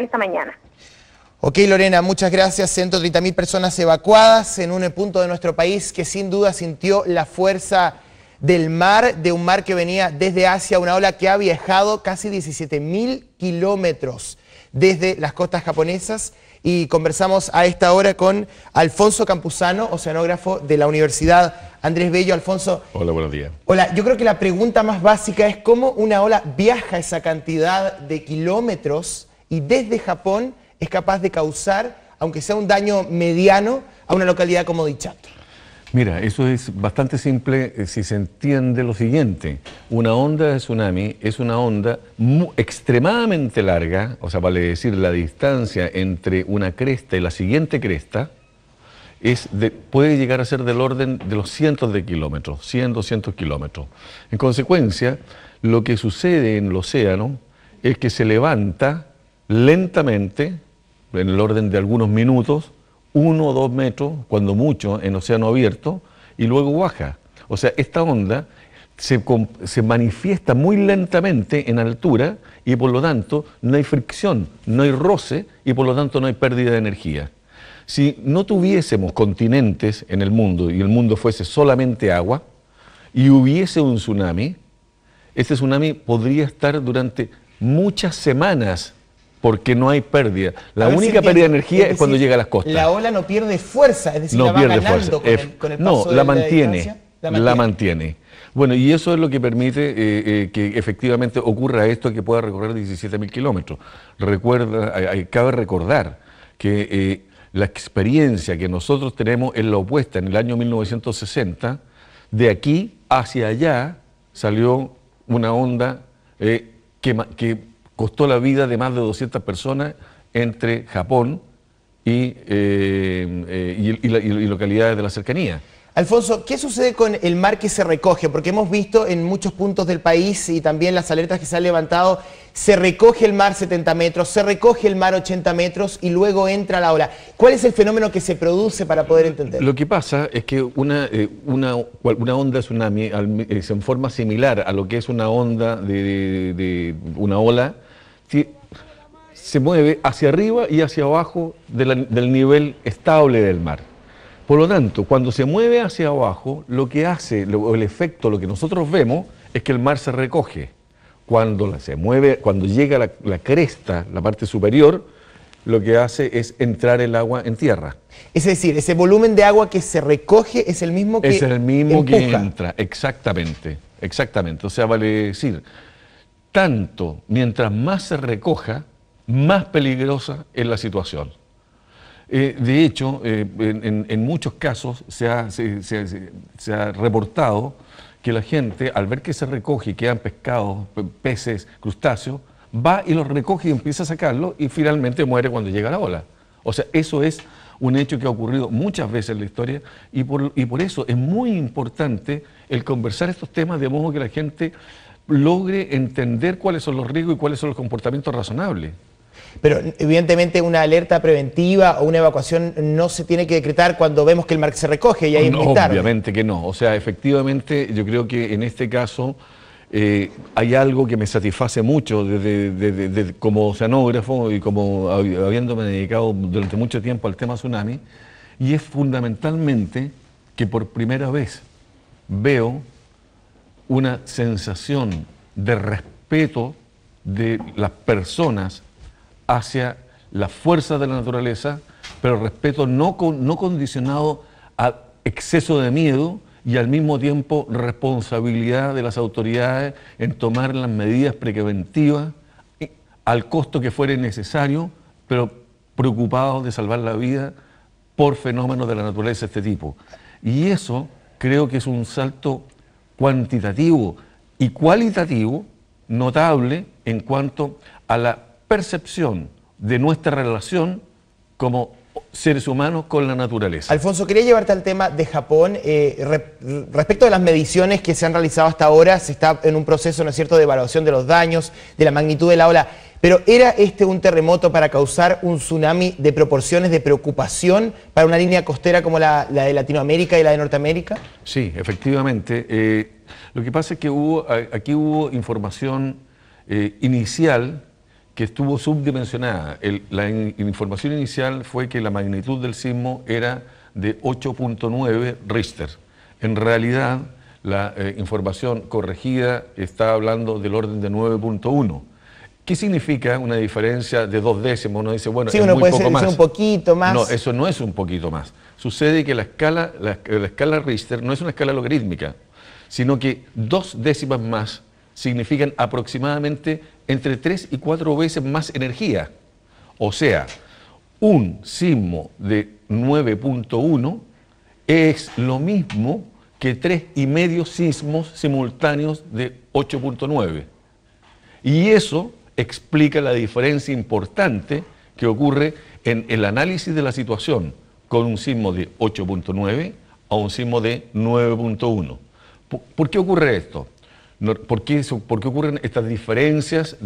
esta mañana. Ok, Lorena, muchas gracias. 130.000 personas evacuadas en un punto de nuestro país que sin duda sintió la fuerza del mar, de un mar que venía desde Asia, una ola que ha viajado casi 17.000 kilómetros desde las costas japonesas. Y conversamos a esta hora con Alfonso Campuzano, oceanógrafo de la Universidad Andrés Bello. Alfonso. Hola, buenos días. Hola, yo creo que la pregunta más básica es cómo una ola viaja esa cantidad de kilómetros y desde Japón es capaz de causar, aunque sea un daño mediano, a una localidad como Dichato. Mira, eso es bastante simple si se entiende lo siguiente. Una onda de tsunami es una onda extremadamente larga, o sea, vale decir, la distancia entre una cresta y la siguiente cresta puede llegar a ser del orden de los cientos de kilómetros, 100, 200 kilómetros. En consecuencia, lo que sucede en el océano es que se levanta lentamente, en el orden de algunos minutos, 1 o 2 metros, cuando mucho, en océano abierto, y luego baja. O sea, esta onda se manifiesta muy lentamente en altura y por lo tanto no hay fricción, no hay roce y por lo tanto no hay pérdida de energía. Si no tuviésemos continentes en el mundo y el mundo fuese solamente agua y hubiese un tsunami, este tsunami podría estar durante muchas semanas porque no hay pérdida. La única pérdida de energía es cuando llega a las costas. La ola no pierde fuerza, es decir, no la va pierde ganando fuerza. Con el paso no, de la distancia. mantiene. Bueno, y eso es lo que permite que efectivamente ocurra esto, que pueda recorrer 17.000 kilómetros. Cabe recordar que la experiencia que nosotros tenemos es la opuesta. En el año 1960, de aquí hacia allá salió una onda que costó la vida de más de 200 personas entre Japón y localidades de la cercanía. Alfonso, ¿qué sucede con el mar que se recoge? Porque hemos visto en muchos puntos del país y también las alertas que se han levantado, se recoge el mar 70 metros, se recoge el mar 80 metros y luego entra la ola. ¿Cuál es el fenómeno que se produce para poder entender? Lo que pasa es que una onda de tsunami es en forma similar a lo que es una onda de una ola, se mueve hacia arriba y hacia abajo del nivel estable del mar. Por lo tanto, cuando se mueve hacia abajo, lo que hace, el efecto, lo que nosotros vemos, es que el mar se recoge. Cuando se mueve, cuando llega la cresta, la parte superior, lo que hace es entrar el agua en tierra. Es decir, ese volumen de agua que se recoge es el mismo que es el mismo empuja. Que entra, exactamente. O sea, vale decir, tanto mientras más se recoja, más peligrosa es la situación. De hecho, en muchos casos se ha reportado que la gente, al ver que se recoge y quedan pescados, peces, crustáceos, va y los recoge y empieza a sacarlos y finalmente muere cuando llega la ola. O sea, eso es un hecho que ha ocurrido muchas veces en la historia y por eso es muy importante el conversar estos temas de modo que la gente logre entender cuáles son los riesgos y cuáles son los comportamientos razonables. Pero evidentemente una alerta preventiva o una evacuación no se tiene que decretar cuando vemos que el mar se recoge y ahí es muy tarde. Obviamente que no. O sea, efectivamente yo creo que en este caso hay algo que me satisface mucho como oceanógrafo y como habiéndome dedicado durante mucho tiempo al tema tsunami, y es fundamentalmente que por primera vez veo una sensación de respeto de las personas hacia las fuerzas de la naturaleza, pero respeto no condicionado a exceso de miedo y al mismo tiempo responsabilidad de las autoridades en tomar las medidas preventivas al costo que fuere necesario, pero preocupados de salvar la vida por fenómenos de la naturaleza de este tipo. Y eso creo que es un salto cuantitativo y cualitativo notable en cuanto a la percepción de nuestra relación como seres humanos con la naturaleza. Alfonso, quería llevarte al tema de Japón. Respecto de las mediciones que se han realizado hasta ahora, se está en un proceso, ¿no es cierto?, de evaluación de los daños, de la magnitud de la ola. Pero ¿era este un terremoto para causar un tsunami de proporciones de preocupación para una línea costera como la de Latinoamérica y la de Norteamérica? Sí, efectivamente. Lo que pasa es que aquí hubo información inicial que estuvo subdimensionada. La información inicial fue que la magnitud del sismo era de 8.9 Richter. En realidad, la información corregida está hablando del orden de 9.1. ¿Qué significa una diferencia de 2 décimos? Uno dice, bueno, sí, es uno muy puede poco ser más. un poquito más. No, eso no es un poquito más. Sucede que la escala Richter no es una escala logarítmica, sino que 2 décimas más significan aproximadamente entre 3 y 4 veces más energía. O sea, un sismo de 9.1 es lo mismo que 3,5 sismos simultáneos de 8.9. Y eso explica la diferencia importante que ocurre en el análisis de la situación con un sismo de 8.9 a un sismo de 9.1. ¿Por qué ocurre esto? ¿Por qué ocurren estas diferencias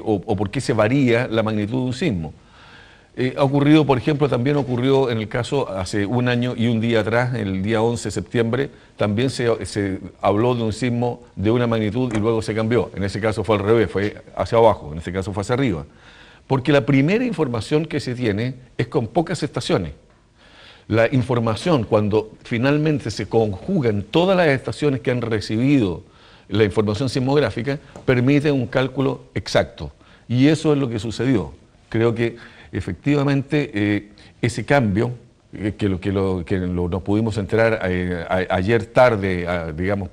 o por qué se varía la magnitud de un sismo? Ha ocurrido, por ejemplo, también ocurrió en el caso hace 1 año y un día atrás, el día 11 de septiembre, también se habló de un sismo de una magnitud y luego se cambió. En ese caso fue al revés, fue hacia abajo, en este caso fue hacia arriba. Porque la primera información que se tiene es con pocas estaciones. La información, cuando finalmente se conjugan todas las estaciones que han recibido la información sismográfica, permite un cálculo exacto. Y eso es lo que sucedió. Creo que efectivamente ese cambio, nos pudimos enterar ayer tarde, digamos,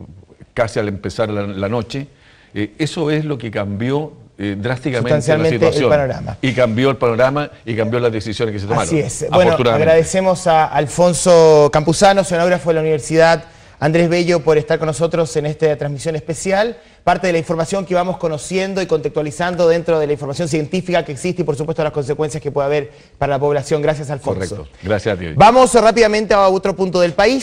casi al empezar la noche, eso es lo que cambió drásticamente la situación. El panorama. Y cambió el panorama y cambió las decisiones que se tomaron. Así es. Bueno, agradecemos a Alfonso Campuzano, oceanógrafo de la Universidad Andrés Bello, por estar con nosotros en esta transmisión especial. Parte de la información que vamos conociendo y contextualizando dentro de la información científica que existe y, por supuesto, las consecuencias que puede haber para la población. Gracias, Alfonso. Correcto. Gracias a ti. Vamos rápidamente a otro punto del país.